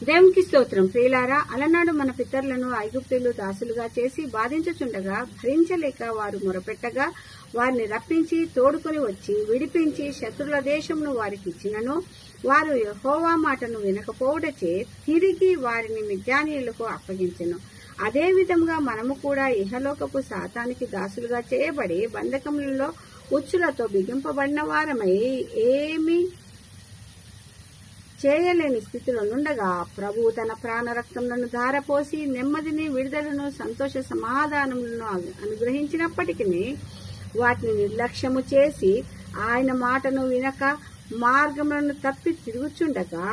దేవునికి స్తోత్రం. ప్రియులారా, అలనాడు మన పితరులను ఐగుప్తీయులు దాసులుగా చేసి బాధించుచుండగా భరించలేక వారు మొరపెట్టగా వారిని రప్పించి తోడుకొని వచ్చి విడిపించి శత్రుల దేశమును వారికి ఇచ్చినను వారు యెహోవా మాటను వినకపోవుటచే తిరిగి వారిని మిద్యానీయులకు అప్పగించెను. అదే విధంగా మనము కూడా ఇహలోకపు సాతానికి దాసులుగా చేయబడి బంధకములలో ఉచ్చులతో బిగింపబడిన వారమై ఏమి చేయలేని స్థితిలో నుండగా ప్రభువు తన ప్రాణరక్తములను ధారపోసి నెమ్మదిని, విడుదలను, సంతోష సమాధానములను అనుగ్రహించినప్పటికీ వాటిని నిర్లక్ష్యము చేసి ఆయన మాటను వినక మార్గములను తప్పి తిరుగుచుండగా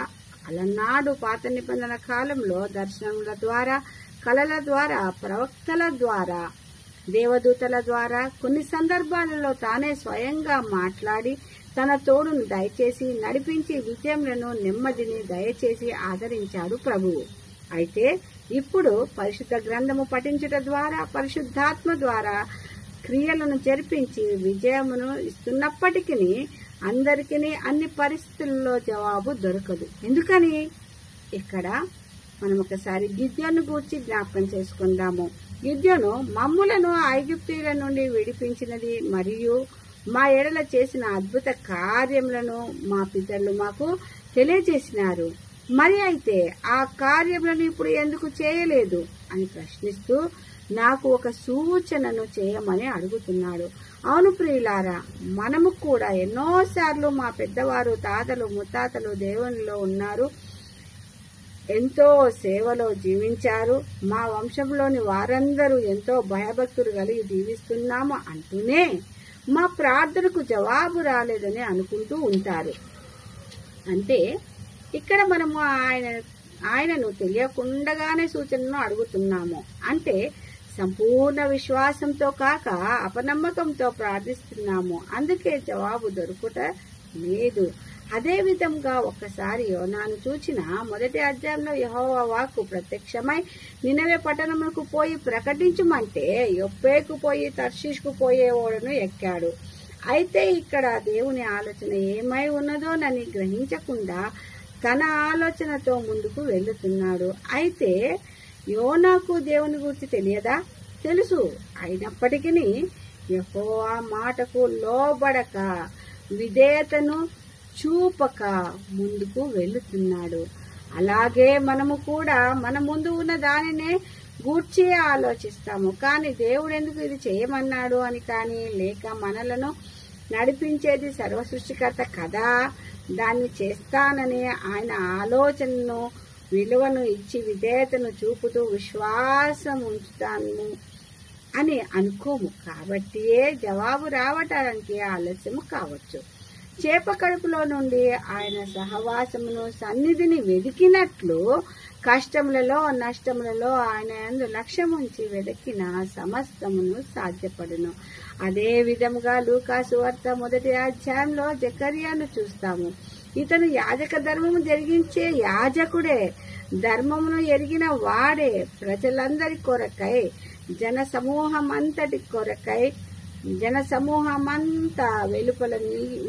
అలనాడు పాత నిబంధన కాలంలో దర్శనముల ద్వారా, కళల ద్వారా, ప్రవక్తల ద్వారా, దేవదూతల ద్వారా కొన్ని సందర్భాలలో తానే స్వయంగా మాట్లాడి తన తోడును దయచేసి నడిపించి విజయములను, నెమ్మదిని దయచేసి ఆదరించాడు ప్రభువు. అయితే ఇప్పుడు పరిశుద్ధ గ్రంథము పఠించుట ద్వారా, పరిశుద్ధాత్మ ద్వారా క్రియలను జరిపించి విజయమును ఇస్తున్నప్పటికీ అందరికీ అన్ని పరిస్థితుల్లో జవాబు దొరకదు. ఎందుకని? ఇక్కడ మనం ఒకసారి గిద్యోను గూర్చి జ్ఞాపకం చేసుకుందాము. గిద్యోను మమ్ములను ఐగుప్తీయుల నుండి విడిపించినది మరియు మా ఎడల చేసిన అద్భుత కార్యములను మా పితరులు మాకు తెలియజేసినారు. మరి అయితే ఆ కార్యములను ఇప్పుడు ఎందుకు చేయలేదు అని ప్రశ్నిస్తూ నాకు ఒక సూచనను చేయమని అడుగుతున్నాడు. అవును ప్రియులారా, మనము కూడా ఎన్నోసార్లు మా పెద్దవారు, తాతలు, ముత్తాతలు దేవునిలో ఉన్నారు, ఎంతో సేవలో జీవించారు, మా వంశంలోని వారందరూ ఎంతో భయభక్తులు కలిగి జీవిస్తున్నాము అంటూనే మా ప్రార్థనకు జవాబు రాలేదని అనుకుంటూ ఉంటారు. అంటే ఇక్కడ మనము ఆయనను తెలియకుండానే సూచనను అడుగుతున్నాము. అంటే సంపూర్ణ విశ్వాసంతో కాక అపనమ్మకంతో ప్రార్థిస్తున్నాము. అందుకే జవాబు దొరుకుట లేదు. అదే విధంగా ఒక్కసారి యోనాను చూచిన మొదటి అధ్యాయంలో యెహోవా వాక్కు ప్రత్యక్షమై నినవే పట్టణమునకు పోయి ప్రకటించమంటే యొప్పేకు పోయి తర్షీషుకు పోయేవాడును ఎక్కాడు. అయితే ఇక్కడ దేవుని ఆలోచన ఏమై ఉన్నదోనని గ్రహించకుండా తన ఆలోచనతో ముందుకు వెళ్తున్నాడు. అయితే యోనాకు దేవుని గురించి తెలియదా? తెలుసు. అయినప్పటికీ యెహోవా మాటకు లోబడక విధేయతను చూపక ముందుకు వెళ్తున్నాడు. అలాగే మనము కూడా మన ముందు ఉన్న దానినే గూర్చి ఆలోచిస్తాము. కానీ దేవుడు ఎందుకు ఇది చేయమన్నాడు అని కానీ, లేక మనలను నడిపించేది సర్వసృష్టికర్త కదా, దాన్ని చేస్తానని ఆయన ఆలోచనను, విలువను ఇచ్చి విధేయతను చూపుతూ విశ్వాసం ఉంచుతాను అని అనుకోము. కాబట్టియే జవాబు రావటానికి ఆలస్యము కావచ్చు. చేప కడుపులో నుండి ఆయన సహవాసమును, సన్నిధిని వెదికినట్లు కష్టములలో, నష్టములలో ఆయన యందు లక్ష్యముంచి వెదకిన సమస్తమును సాధ్యపడును. అదే విధముగా లూకా సువార్త మొదటి అధ్యాయంలో జకర్యాను చూస్తాము. ఇతను యాజక ధర్మము జరిగించే యాజకుడే, ధర్మమును ఎరిగిన వాడే, ప్రజలందరి కొరకై, జనసమూహమంతా వెలుపల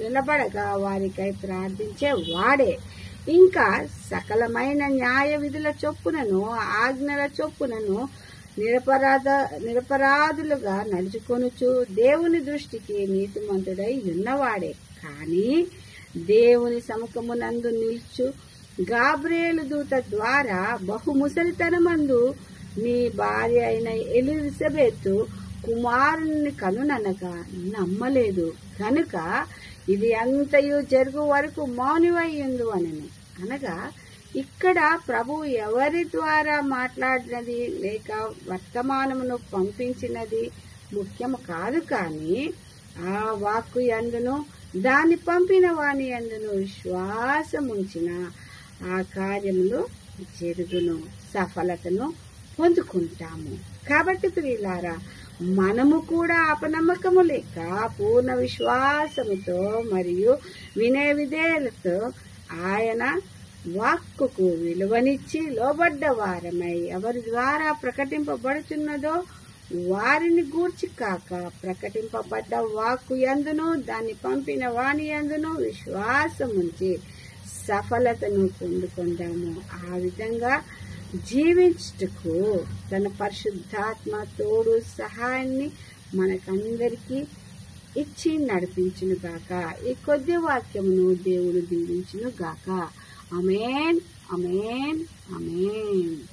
నిలబడగా వారికై ప్రార్థించే వాడే. ఇంకా సకలమైన న్యాయ విధుల చొప్పునను, ఆజ్ఞల చొప్పునను నిరపరాధులుగా నడుచుకొనుచు దేవుని దృష్టికి నీతిమంతుడై ఉన్నవాడే. కాని దేవుని సముఖమునందు నిల్చు గాబ్రియేలు దూత ద్వారా బహుముసలితనమందు నీ భార్య అయిన ఎలిజబెతు కుమారుని కనుననగా నమ్మలేదు కనుక ఇది అంతయు జరుగు వరకు మౌనివయ్యుందు అనను. అనగా ఇక్కడ ప్రభువు ఎవరి ద్వారా మాట్లాడినది లేక వర్తమానమును పంపించినది ముఖ్యము కాదు, కానీ ఆ వాక్కు యందును దాన్ని పంపిన వాని యందును విశ్వాసముంచిన ఆ కార్యములు జరుగును, సఫలతను పొందుకుంటాము. కాబట్టి ప్రియులారా, మనము కూడా అపనమ్మకము లేక పూర్ణ విశ్వాసముతో మరియు వినయ విధేయులతో ఆయన వాక్కుకు విలువనిచ్చి లోబడ్డ వారమై ఎవరి ద్వారా ప్రకటింపబడుతున్నదో వారిని గూర్చి కాక ప్రకటింపబడ్డ వాక్కు యందును దాన్ని పంపిన వాని యందును విశ్వాసముంచి సఫలతను పొందుకుందాము. ఆ విధంగా జీవించుటకు తన పరిశుద్ధాత్మ తోడు సహాయాన్ని మనకందరికీ ఇచ్చి నడిపించును గాక. ఈ కొద్ది వాక్యమును దేవుడు దీవించును గాక. ఆమేన్, ఆమేన్, ఆమేన్.